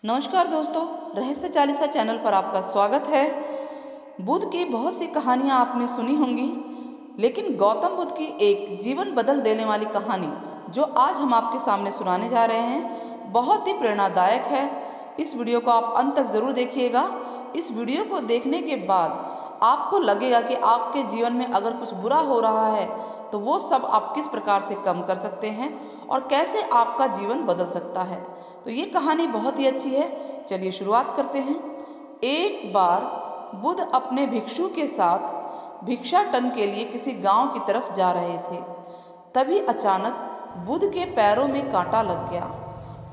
नमस्कार दोस्तों, रहस्य चालीसा चैनल पर आपका स्वागत है। बुद्ध की बहुत सी कहानियाँ आपने सुनी होंगी, लेकिन गौतम बुद्ध की एक जीवन बदल देने वाली कहानी जो आज हम आपके सामने सुनाने जा रहे हैं, बहुत ही प्रेरणादायक है। इस वीडियो को आप अंत तक ज़रूर देखिएगा। इस वीडियो को देखने के बाद आपको लगेगा कि आपके जीवन में अगर कुछ बुरा हो रहा है तो वो सब आप किस प्रकार से कम कर सकते हैं और कैसे आपका जीवन बदल सकता है। तो ये कहानी बहुत ही अच्छी है। चलिए शुरुआत करते हैं। एक बार बुद्ध अपने भिक्षु के साथ भिक्षाटन के लिए किसी गांव की तरफ जा रहे थे। तभी अचानक बुद्ध के पैरों में कांटा लग गया।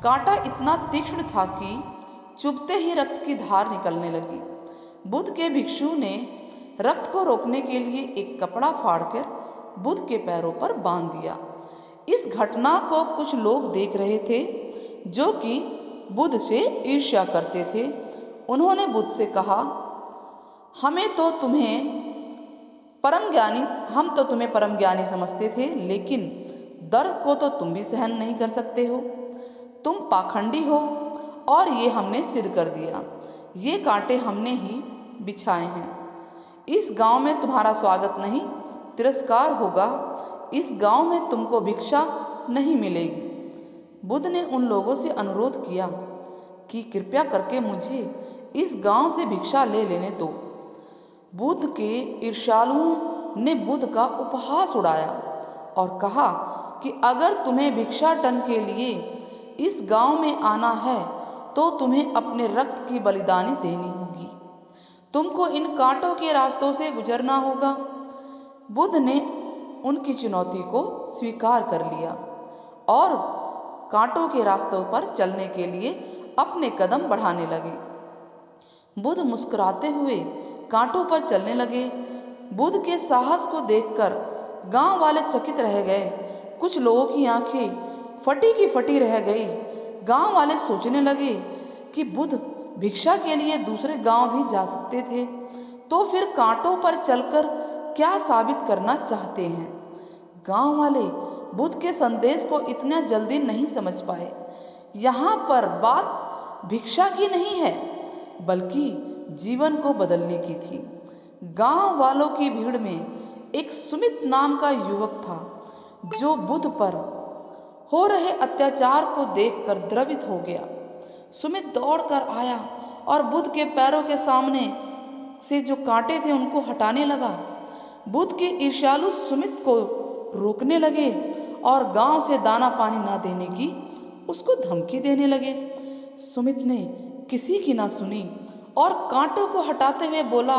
कांटा इतना तीक्ष्ण था कि चुभते ही रक्त की धार निकलने लगी। बुद्ध के भिक्षु ने रक्त को रोकने के लिए एक कपड़ा फाड़कर बुद्ध के पैरों पर बांध दिया। इस घटना को कुछ लोग देख रहे थे जो कि बुद्ध से ईर्ष्या करते थे। उन्होंने बुद्ध से कहा, हम तो तुम्हें परम ज्ञानी समझते थे, लेकिन दर्द को तो तुम भी सहन नहीं कर सकते हो। तुम पाखंडी हो और ये हमने सिद्ध कर दिया। ये कांटे हमने ही बिछाए हैं। इस गांव में तुम्हारा स्वागत नहीं, तिरस्कार होगा। इस गांव में तुमको भिक्षा नहीं मिलेगी। बुद्ध ने उन लोगों से अनुरोध किया कि कृपया करके मुझे इस गांव से भिक्षा ले लेने दो। बुद्ध के ईर्ष्यालुओं ने बुद्ध का उपहास उड़ाया और कहा कि अगर तुम्हें भिक्षाटन के लिए इस गांव में आना है तो तुम्हें अपने रक्त की बलिदानी देनी होगी। तुमको इन कांटों के रास्तों से गुजरना होगा। बुद्ध ने उनकी चुनौती को स्वीकार कर लिया और कांटों के रास्तों पर चलने के लिए अपने कदम बढ़ाने लगे। बुद्ध मुस्कुराते हुए कांटों पर चलने लगे। बुद्ध के साहस को देखकर गांव वाले चकित रह गए। कुछ लोगों की आंखें फटी की फटी रह गई। गांव वाले सोचने लगे कि बुद्ध भिक्षा के लिए दूसरे गांव भी जा सकते थे, तो फिर कांटों पर चलकर क्या साबित करना चाहते हैं। गांव वाले बुद्ध के संदेश को इतना जल्दी नहीं समझ पाए। यहाँ पर बात भिक्षा की नहीं है, बल्कि जीवन को बदलने की थी। गांव वालों की भीड़ में एक सुमित नाम का युवक था जो बुद्ध पर हो रहे अत्याचार को देखकर द्रवित हो गया। सुमित दौड़कर आया और बुद्ध के पैरों के सामने से जो कांटे थे उनको हटाने लगा। बुद्ध के ईर्ष्यालु सुमित को रोकने लगे और गांव से दाना पानी ना देने की उसको धमकी देने लगे। सुमित ने किसी की ना सुनी और कांटों को हटाते हुए बोला,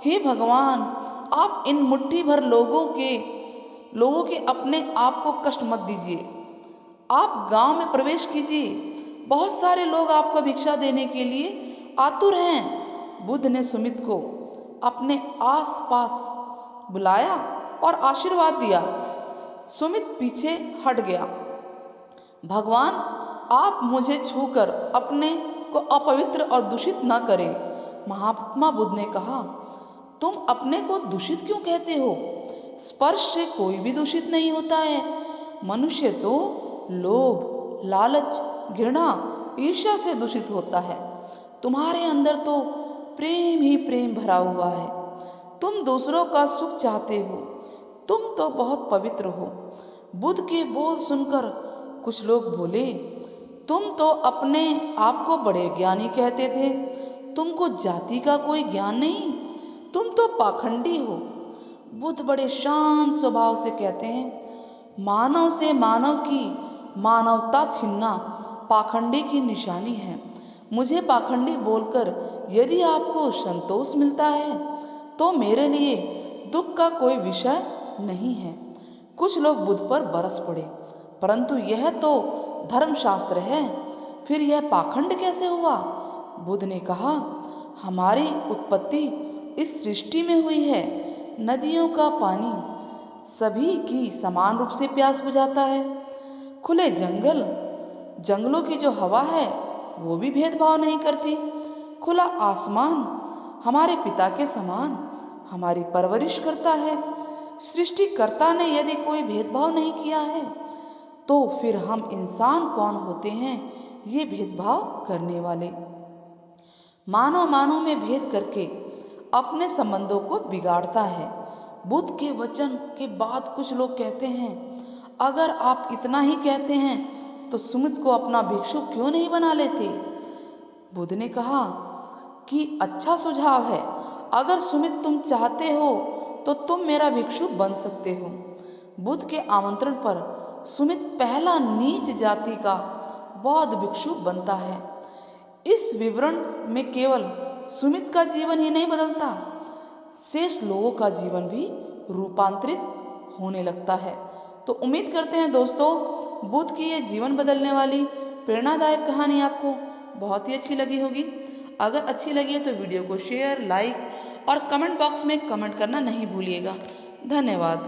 हे भगवान, आप इन मुट्ठी भर लोगों के अपने आप को कष्ट मत दीजिए। आप गांव में प्रवेश कीजिए। बहुत सारे लोग आपको भिक्षा देने के लिए आतुर हैं। बुद्ध ने सुमित को अपने आस पास बुलाया और आशीर्वाद दिया। सुमित पीछे हट गया। भगवान, आप मुझे छूकर अपने को अपवित्र और दूषित न करें। महात्मा बुद्ध ने कहा, तुम अपने को दूषित क्यों कहते हो? स्पर्श से कोई भी दूषित नहीं होता है। मनुष्य तो लोभ, लालच, घृणा, ईर्ष्या से दूषित होता है। तुम्हारे अंदर तो प्रेम ही प्रेम भरा हुआ है। तुम दूसरों का सुख चाहते हो। तुम तो बहुत पवित्र हो। बुद्ध के बोल सुनकर कुछ लोग बोले, तुम तो अपने आप को बड़े ज्ञानी कहते थे। तुमको जाति का कोई ज्ञान नहीं। तुम तो पाखंडी हो। बुद्ध बड़े शांत स्वभाव से कहते हैं, मानव से मानव की मानवता छीनना पाखंडी की निशानी है। मुझे पाखंडी बोलकर यदि आपको संतोष मिलता है तो मेरे लिए दुख का कोई विषय नहीं है। कुछ लोग बुद्ध पर बरस पड़े, परंतु यह तो धर्मशास्त्र है, फिर यह पाखंड कैसे हुआ? बुद्ध ने कहा, हमारी उत्पत्ति इस सृष्टि में हुई है। नदियों का पानी सभी की समान रूप से प्यास बुझाता है। खुले जंगलों की जो हवा है वो भी भेदभाव नहीं करती। खुला आसमान हमारे पिता के समान हमारी परवरिश करता है। सृष्टिकर्ता ने यदि कोई भेदभाव नहीं किया है तो फिर हम इंसान कौन होते हैं ये भेदभाव करने वाले। मानव मानव में भेद करके अपने संबंधों को बिगाड़ता है। बुद्ध के वचन के बाद कुछ लोग कहते हैं, अगर आप इतना ही कहते हैं तो सुमित को अपना भिक्षु क्यों नहीं बना लेते। बुद्ध ने कहा कि अच्छा सुझाव है, अगर सुमित तुम चाहते हो तो तुम मेरा भिक्षु बन सकते हो। बुद्ध के आमंत्रण पर सुमित पहला नीच जाति का बौद्ध भिक्षु बनता है। इस विवरण में केवल सुमित का जीवन ही नहीं बदलता, शेष लोगों का जीवन भी रूपांतरित होने लगता है। तो उम्मीद करते हैं दोस्तों, बुद्ध की ये जीवन बदलने वाली प्रेरणादायक कहानी आपको बहुत ही अच्छी लगी होगी। अगर अच्छी लगी है तो वीडियो को शेयर, लाइक और कमेंट बॉक्स में कमेंट करना नहीं भूलिएगा। धन्यवाद।